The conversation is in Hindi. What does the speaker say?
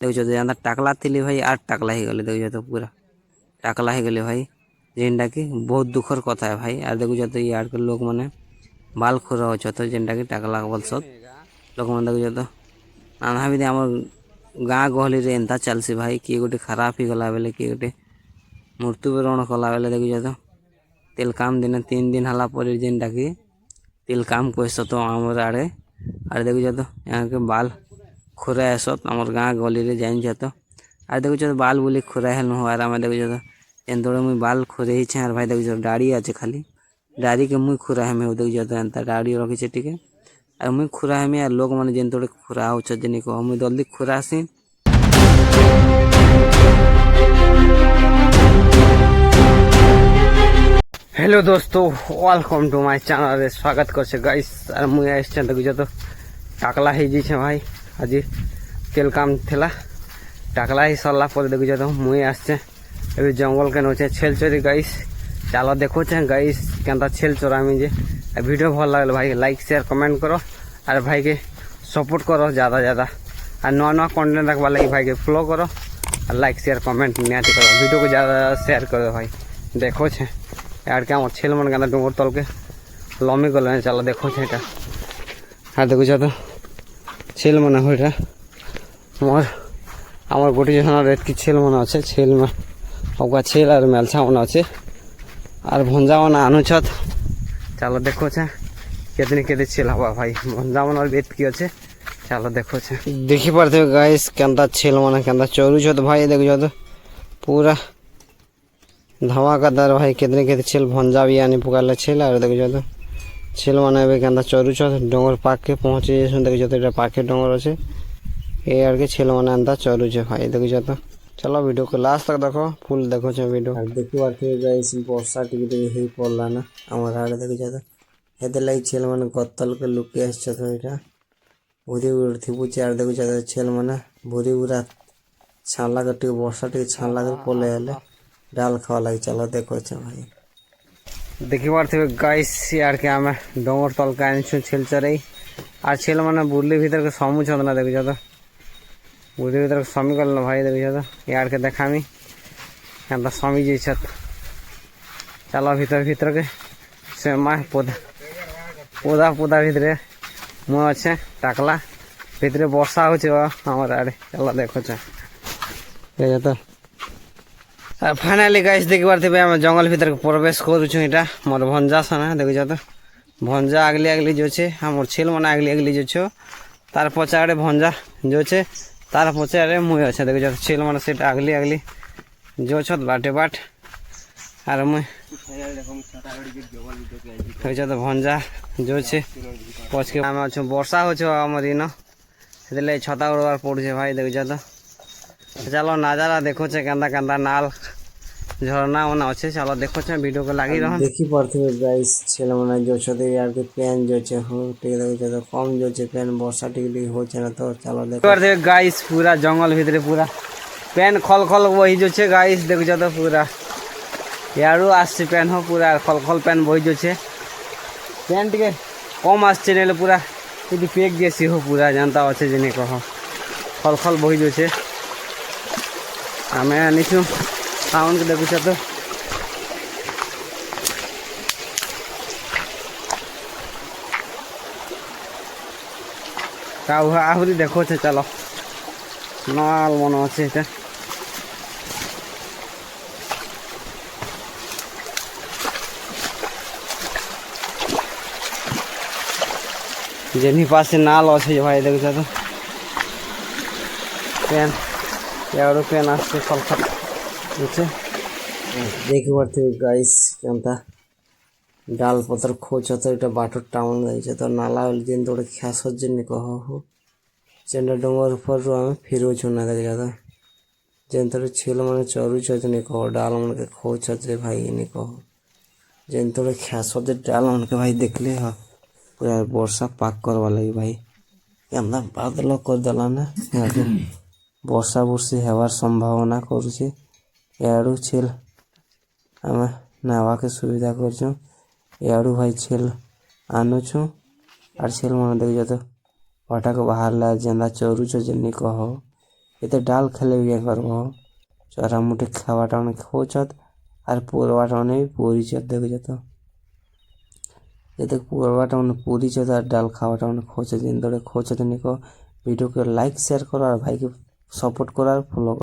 देखुଛ तो जेनता टाकला थी भाई आर टाकला हो गले देखुछ तो पूरा टाकला हो गले भाई जेनटा कि बहुत दुखर कथा है भाई। आर देखुछ तो यार के लोक मैंने बाल खुरा हो तो जेनटा कि टाकला बोलस लोक मैंने देखुछ तो नाना भी आम गाँ गहली रे एंता चलसी भाई किए गोटे खराब ही गला बेले किए गोटे मृत्युवरण कला बेले देखुछ तो तेल काम दिन 3 दिन हला पर जेनटा कि तेल काम कैस तो आमर आड़े आर देखुछ तो यहाँ के बाल खुरा आसत आमर गाँ गली रे जान तो आर देखुछ तो बाल बुली खुरा हेल आर आम देखुछ तो एन तोड़े मुई बाल खुरे ही आर भाई देखुछ दाढ़ी अच्छे खाली दाढ़ी के मुई खुरा हेमे देखुछ तो एंता दाढ़ी रखी टिके आर मुई खुरा हेमी आर लोक मैंने जेन तोड़े खुरा हो जेनी कह मुई जल्दी खुरा आसी। हेलो दोस्तों वेलकम टू माय चैनल स्वागत कर गाइस आर मुई आइछे देखुछ तो टाकला हो जाइए भाई आज तेल काम थिला टाकला ही सरला पर देखुछ तो मुई आसचे अभी जंगल के नचे छेल चोरी गाइस चलो देखो गाइस केनता छेल चोरामी जे वीडियो भल लगे भाई लाइक शेयर कमेंट करो आर भाई के सपोर्ट करो ज़्यादा ज़्यादा और नुआ नुआ कंटेंट रखवा लगे भाई के फॉलो करो और लाइक शेयर कमेंट निहाती करो वीडियो को ज़्यादा शेयर करो भाई देखो यार क्या छेल मन के डूंगर तल के लमी गले चलो देखो हाँ देखुछ तो छेल मन हो मोर आम गोटे जन एतकी छेल मन अच्छे छेल में अगुआ छेल और मेलछा मन अच्छे और भंजा मन आनुछत चलो देखो कितनी केते छेल हवा भाई भंजा मन और एतकी अच्छे चलो देखो देखी पारते गाइस केनता छेल मन केनता चोरुछत भाई देखुछ तो पूरा धमाकादार भाई कितने केते छेल भंजा भी आनी पुकाले छेल और देखुछ तो छेल मैंने भी केनता चोरुछत डोंगर पाके पहुँचे देखुछ तो पाखे डोंगर अच्छे ये आर के छेल मैंने एंता चोरुछे भाई देखुछ तो चलो वीडियो को लास्ट तक देखो फुल देखो वीडियो देखी पारे गाइस वर्षा टिके हो पड़ला ना आम आड़े देखुछ तो हेते लगे छेल मैंने गतल के लुके आसा भूरी उड़ थी आर देखुछ तो छेल मैंने भूरी उड़ा छाला के वर्षा टे छाला के पले डाल खावा लगे चलो देखो भाई देखी पारे गाइस यार के आम डोंगर तल के आनी छेल चराई और छेल मैंने बुरली भीतर के समूह ना देखुछ तो बुरली भीतर के समी गल ना भाई देखुछ तो यार के देखामी एंता समी जाइछत चलो भीतर भीतर के से माँ पौधा पौधा पौधा भीतर मुँह अच्छे टाकला भीतर वर्षा होमर आड़े चलो देखो तो फाइनाली गाइस देखी पारे आम जंगल भीतर प्रवेश करुँ यहाँ मोर भंजा सना देखुछ तो भंजा आगली आगली जो छे मोर छेल मन आगली आगली जो छो तार पचाड़े भंजा जो छे तार पचाड़े मुई अच्छे देखुछ छेल मन से आगली आगली जो छत बाटे बाट आर मुई देखुछ तो भंजा जो छे पच के आम अच्छे वर्षा होमर इन से छता उड़वार पड़े भाई देखुछ तो चलो नजारा देखो केंदा केंदा नाल झरना वना अच्छे चलो देखो वीडियो को लगी रहो देखी पारे गाइस छेल मन जो छते यार के पेन जो छे हो टिके देखो तो कम जो छे पेन वर्षा टिके हो छे ना तो चलो देखो पारे गाइस पूरा जंगल भीतर पूरा पेन खल खल वही जो छे गाइस देखो तो पूरा यारू आसे पेन हो पूरा खल खल पेन वही जो छे पेन टिके कम आसे नेले पूरा यदि पेक जैसी हो पूरा जानता अच्छे जिन्हें कह खल खल वही जो छे आम आनी साउंड के देखुछ तो आहरी देखो चलो नाल मन अच्छे जेनी पास नाल अच्छे भाई देखुछ तो पेन यारो पेन आसছে खलखल বুঝছে দেখি পারতে গাইস কেনতা ডাল পত্র খোঁজ তো এটা বাটর টাউন যাইছে তো নালা দিন তোড়ে খ্যাসর জন্য কহ হো চেন্ডা ডোঙ্গর উপর আমি ফিরোছ না দেখে যাতা যেন তোর ছিল মানে চরুছ জন্য কহ ডাল মনকে খোঁজ আছে ভাই নি কহ যেন তোড়ে খ্যাসর যে ডাল মনকে ভাই দেখলে হ পুরা বর্ষা পাক করবা লাগি ভাই কেনতা বাদল কর দেলা না वर्षा बुर्षी हेबार संभावना करुचे यारू छेल आम नावा के सुविधा कर यारू भाई छेल आनुछु और छेल मन देख तो पटा को बाहर ला जेंदा चोरुछ जेनी कह ଏତେ ଡାଲ ଖେଲେ ବି କରବ ଚରା ମୁଠେ ଖାଇବାଟା ମାନେ ଖୋଚତ ଆର୍ ପୁରବାଟା ମାନେ ବି ପୁରିଚତ ଦେଖୁଛ ତ ଯେତେ ପୁରବାଟା ମାନେ ପୁରିଚତ আর ডাল খাওয়াটা মানে খোঁচে দিন ধরে খোঁচে দিন ভিডিওকে লাইক শেয়ার করো আর ভাইকে সপোর্ট করো আর ফলো